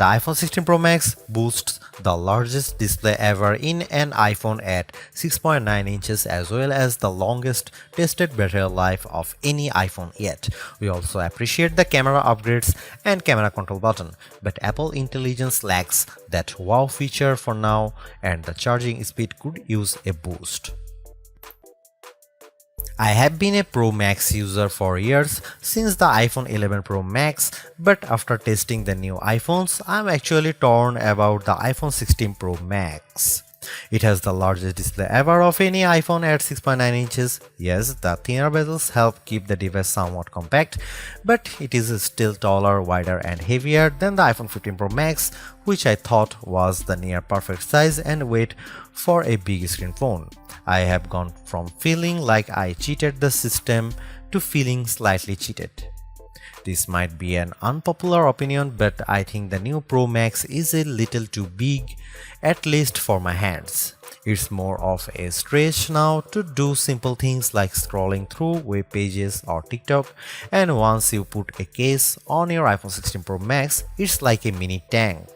The iPhone 16 Pro Max boasts the largest display ever in an iPhone at 6.9 inches as well as the longest tested battery life of any iPhone yet. We also appreciate the camera upgrades and camera control button, but Apple Intelligence lacks that wow feature for now and the charging speed could use a boost. I have been a Pro Max user for years since the iPhone 11 Pro Max, but after testing the new iPhones, I'm actually torn about the iPhone 16 Pro Max. It has the largest display ever of any iPhone at 6.9 inches. Yes, the thinner bezels help keep the device somewhat compact, but it is still taller, wider and heavier than the iPhone 15 Pro Max, which I thought was the near perfect size and weight for a big screen phone. I have gone from feeling like I cheated the system to feeling slightly cheated. This might be an unpopular opinion, but I think the new Pro Max is a little too big, at least for my hands. It's more of a stretch now to do simple things like scrolling through web pages or TikTok, and once you put a case on your iPhone 16 Pro Max, it's like a mini tank.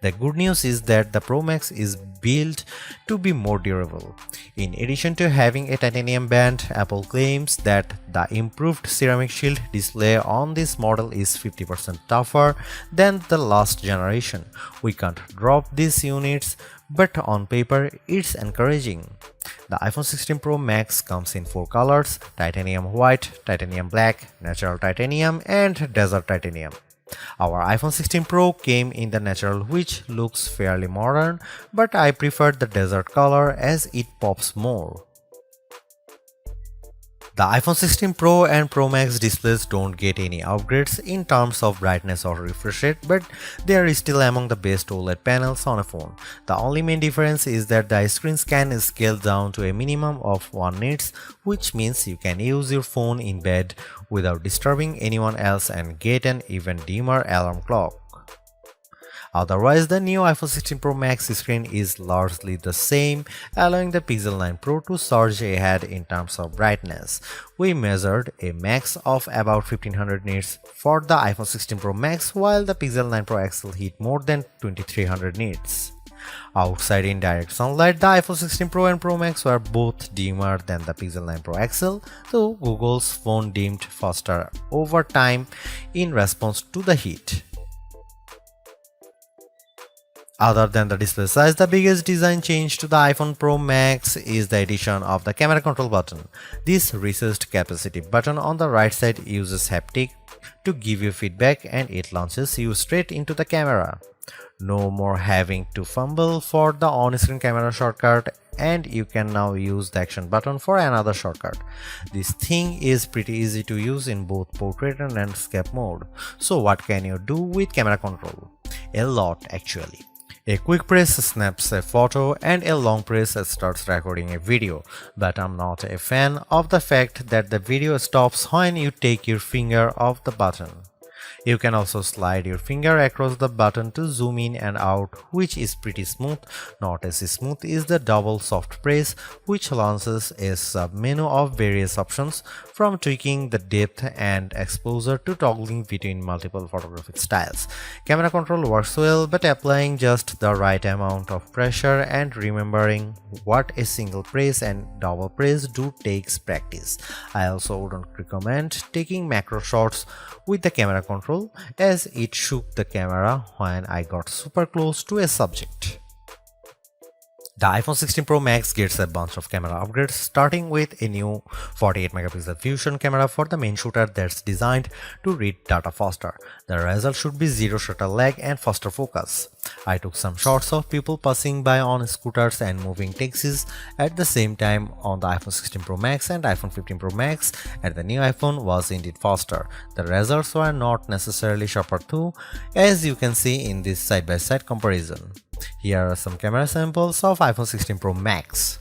The good news is that the Pro Max is built to be more durable. In addition to having a titanium band, Apple claims that the improved ceramic shield display on this model is 50% tougher than the last generation. We can't drop these units, but on paper it's encouraging. The iPhone 16 Pro Max comes in 4 colors: titanium white, titanium black, natural titanium, and desert titanium. Our iPhone 16 Pro came in the natural, which looks fairly modern, but I prefer the desert color as it pops more. The iPhone 16 Pro and Pro Max displays don't get any upgrades in terms of brightness or refresh rate, but they are still among the best OLED panels on a phone. The only main difference is that the screens can scale down to a minimum of 1 nits, which means you can use your phone in bed without disturbing anyone else and get an even dimmer alarm clock. Otherwise, the new iPhone 16 Pro Max screen is largely the same, allowing the Pixel 9 Pro to surge ahead in terms of brightness. We measured a max of about 1500 nits for the iPhone 16 Pro Max, while the Pixel 9 Pro XL hit more than 2300 nits. Outside in direct sunlight, the iPhone 16 Pro and Pro Max were both dimmer than the Pixel 9 Pro XL, though Google's phone dimmed faster over time in response to the heat. Other than the display size, the biggest design change to the iPhone Pro Max is the addition of the camera control button. This recessed capacitive button on the right side uses haptic to give you feedback, and it launches you straight into the camera. No more having to fumble for the on-screen camera shortcut, and you can now use the action button for another shortcut. This thing is pretty easy to use in both portrait and landscape mode. So what can you do with camera control? A lot, actually. A quick press snaps a photo and a long press starts recording a video, but I'm not a fan of the fact that the video stops when you take your finger off the button. You can also slide your finger across the button to zoom in and out, which is pretty smooth. Not as smooth is the double soft press, which launches a sub-menu of various options, from tweaking the depth and exposure to toggling between multiple photographic styles. Camera control works well, but applying just the right amount of pressure and remembering what a single press and double press do takes practice. I also wouldn't recommend taking macro shots with the camera control, as it shook the camera when I got super close to a subject. The iPhone 16 Pro Max gets a bunch of camera upgrades, starting with a new 48 megapixel fusion camera for the main shooter that's designed to read data faster. The result should be zero shutter lag and faster focus. I took some shots of people passing by on scooters and moving taxis at the same time on the iPhone 16 Pro Max and iPhone 15 Pro Max, and the new iPhone was indeed faster. The results were not necessarily sharper though, as you can see in this side-by-side comparison. Here are some camera samples of iPhone 16 Pro Max.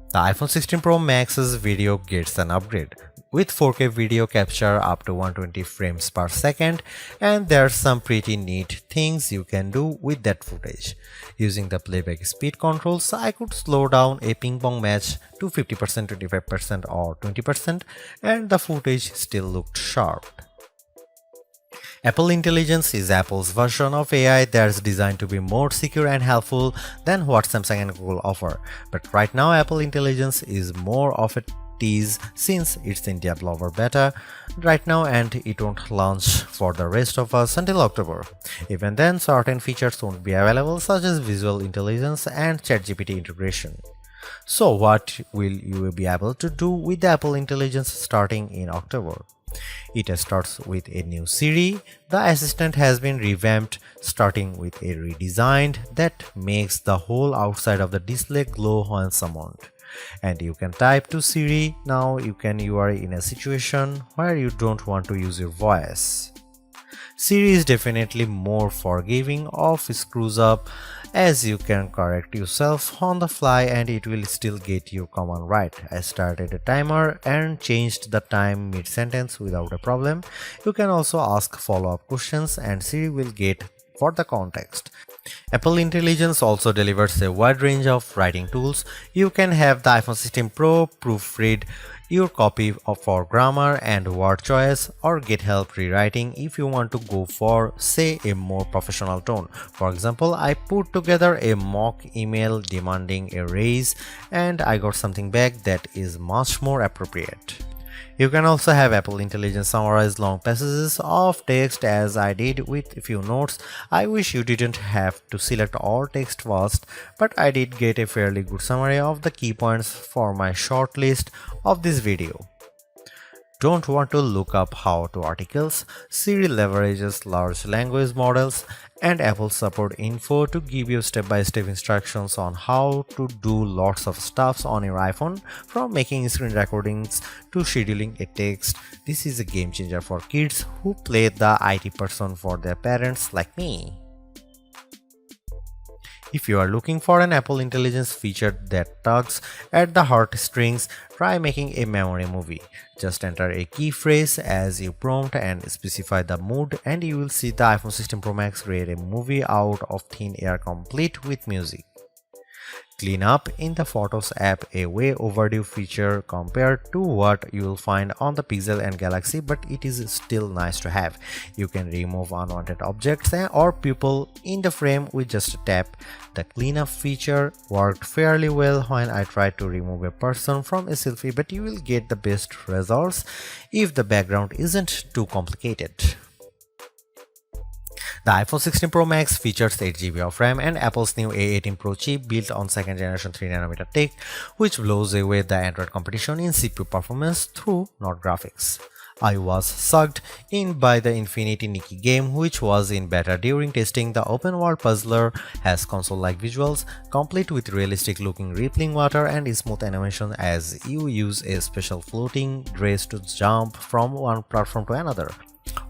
The iPhone 16 Pro Max's video gets an upgrade with 4K video capture up to 120 frames per second, and there's some pretty neat things you can do with that footage. Using the playback speed controls, I could slow down a ping pong match to 50%, 25% or 20%, and the footage still looked sharp. Apple Intelligence is Apple's version of AI that's designed to be more secure and helpful than what Samsung and Google offer. But right now, Apple Intelligence is more of a tease since it's in developer beta right now and it won't launch for the rest of us until October. Even then, certain features won't be available such as visual intelligence and ChatGPT integration. So what will you be able to do with the Apple Intelligence starting in October? It starts with a new Siri. The assistant has been revamped, starting with a redesigned that makes the whole outside of the display glow when summoned. And you can type to Siri. Now you are in a situation where you don't want to use your voice. Siri is definitely more forgiving of screws up, as you can correct yourself on the fly and it will still get your command right. I started a timer and changed the time mid-sentence without a problem. You can also ask follow-up questions and Siri will get for the context. Apple Intelligence also delivers a wide range of writing tools. You can have the iPhone 16 Pro proofread your copy for grammar and word choice, or get help rewriting if you want to go for, say, a more professional tone. For example, I put together a mock email demanding a raise and I got something back that is much more appropriate. You can also have Apple Intelligence summarize long passages of text as I did with a few notes. I wish you didn't have to select all text first, but I did get a fairly good summary of the key points for my short list of this video. Don't want to look up how-to articles? Siri leverages large language models and Apple support info to give you step-by-step instructions on how to do lots of stuffs on your iPhone, from making screen recordings to scheduling a text. This is a game changer for kids who play the IT person for their parents like me. If you are looking for an Apple Intelligence feature that tugs at the heartstrings, try making a memory movie. Just enter a key phrase as you prompt and specify the mood, and you will see the iPhone 16 Pro Max create a movie out of thin air complete with music. Clean up in the Photos app, a way overdue feature compared to what you will find on the Pixel and Galaxy, but it is still nice to have. You can remove unwanted objects or people in the frame with just a tap. The cleanup feature worked fairly well when I tried to remove a person from a selfie, but you will get the best results if the background isn't too complicated. The iPhone 16 Pro Max features 8GB of RAM and Apple's new A18 Pro chip built on 2nd generation 3nm tech, which blows away the Android competition in CPU performance through not graphics. I was sucked in by the Infinity Nikki game, which was in beta during testing. The open world puzzler has console-like visuals, complete with realistic looking rippling water and smooth animation as you use a special floating dress to jump from one platform to another.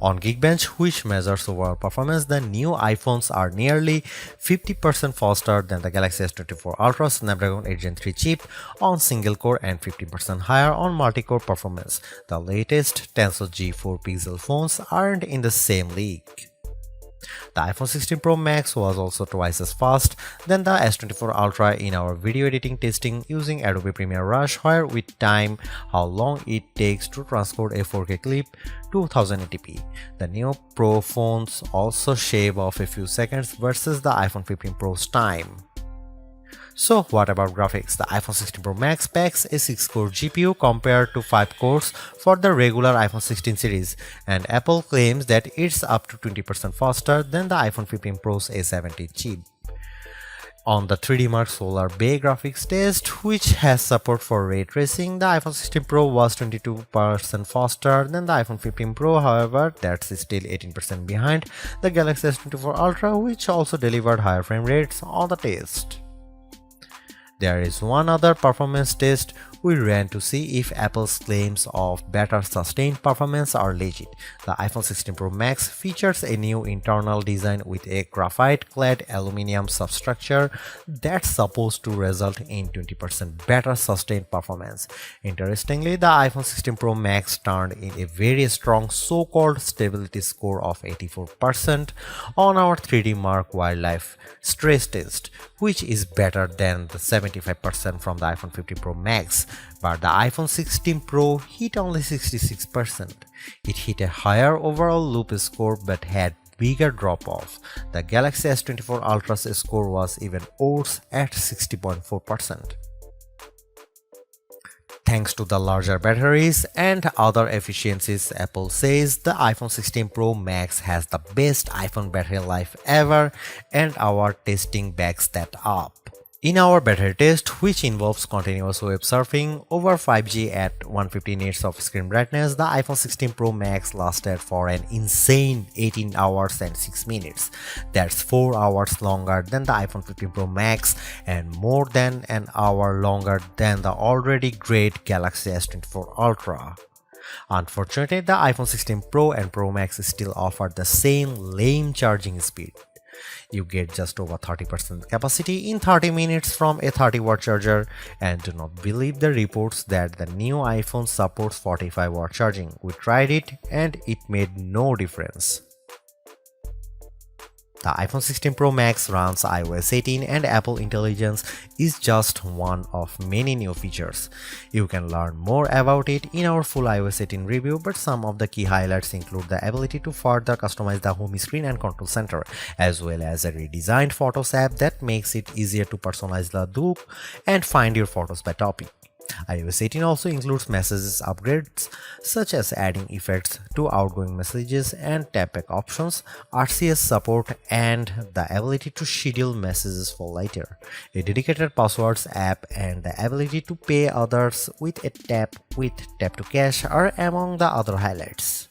On Geekbench, which measures overall performance, the new iPhones are nearly 50% faster than the Galaxy S24 Ultra Snapdragon 8 Gen 3 chip on single core and 50% higher on multi-core performance. The latest Tensor G4 Pixel phones aren't in the same league. The iPhone 16 Pro Max was also twice as fast than the S24 Ultra in our video editing testing using Adobe Premiere Rush, where we time how long it takes to transport a 4K clip to 1080p. The new Pro phones also shave off a few seconds versus the iPhone 15 Pro's time. So what about graphics? The iPhone 16 Pro Max packs a 6-core GPU compared to 5 cores for the regular iPhone 16 series, and Apple claims that it's up to 20% faster than the iPhone 15 Pro's A70 chip. On the 3D Mark Solar Bay graphics test, which has support for ray tracing, the iPhone 16 Pro was 22% faster than the iPhone 15 Pro. However, that's still 18% behind the Galaxy S24 Ultra, which also delivered higher frame rates on the test. There is one other performance test we ran to see if Apple's claims of better sustained performance are legit. The iPhone 16 Pro Max features a new internal design with a graphite-clad aluminum substructure that's supposed to result in 20% better sustained performance. Interestingly, the iPhone 16 Pro Max turned in a very strong so-called stability score of 84% on our 3D Mark Wildlife stress test, which is better than the 75% from the iPhone 15 Pro Max, but the iPhone 16 Pro hit only 66%. It hit a higher overall loop score but had bigger drop-off. The Galaxy S24 Ultra's score was even worse at 60.4%. Thanks to the larger batteries and other efficiencies, Apple says the iPhone 16 Pro Max has the best iPhone battery life ever, and our testing backs that up. In our battery test, which involves continuous web surfing over 5G at 150 nits of screen brightness, the iPhone 16 Pro Max lasted for an insane 18 hours and 6 minutes. That's 4 hours longer than the iPhone 15 Pro Max and more than an hour longer than the already great Galaxy S24 Ultra. Unfortunately, the iPhone 16 Pro and Pro Max still offer the same lame charging speed. You get just over 30% capacity in 30 minutes from a 30-watt charger, and do not believe the reports that the new iPhone supports 45-watt charging. We tried it and it made no difference. The iPhone 16 Pro Max runs iOS 18 and Apple Intelligence is just one of many new features. You can learn more about it in our full iOS 18 review, but some of the key highlights include the ability to further customize the home screen and control center, as well as a redesigned Photos app that makes it easier to personalize the look and find your photos by topic. iOS 18 also includes messages upgrades such as adding effects to outgoing messages and tapback options, RCS support, and the ability to schedule messages for later. A dedicated passwords app and the ability to pay others with a tap to cash are among the other highlights.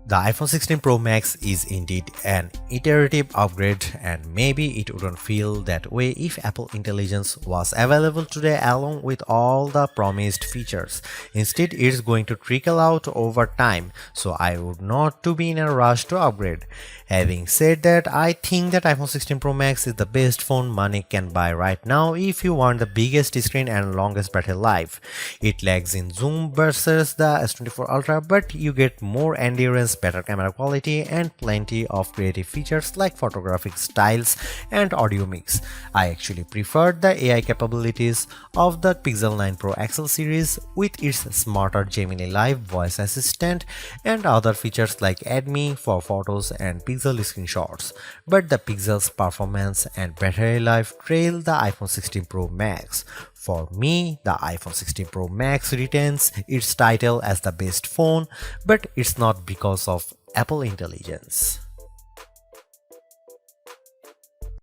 The iPhone 16 Pro Max is indeed an iterative upgrade, and maybe it wouldn't feel that way if Apple Intelligence was available today along with all the promised features. Instead, it's going to trickle out over time, so I would not to be in a rush to upgrade. Having said that, I think that iPhone 16 Pro Max is the best phone money can buy right now if you want the biggest screen and longest battery life. It lags in zoom versus the S24 Ultra, but you get more endurance, better camera quality, and plenty of creative features like photographic styles and audio mix. I actually preferred the AI capabilities of the Pixel 9 Pro XL series with its smarter Gemini Live voice assistant and other features like Add Me for photos and Pixel screenshots. But the Pixel's performance and battery life trail the iPhone 16 Pro Max. For me, the iPhone 16 Pro Max retains its title as the best phone, but it's not because of Apple Intelligence.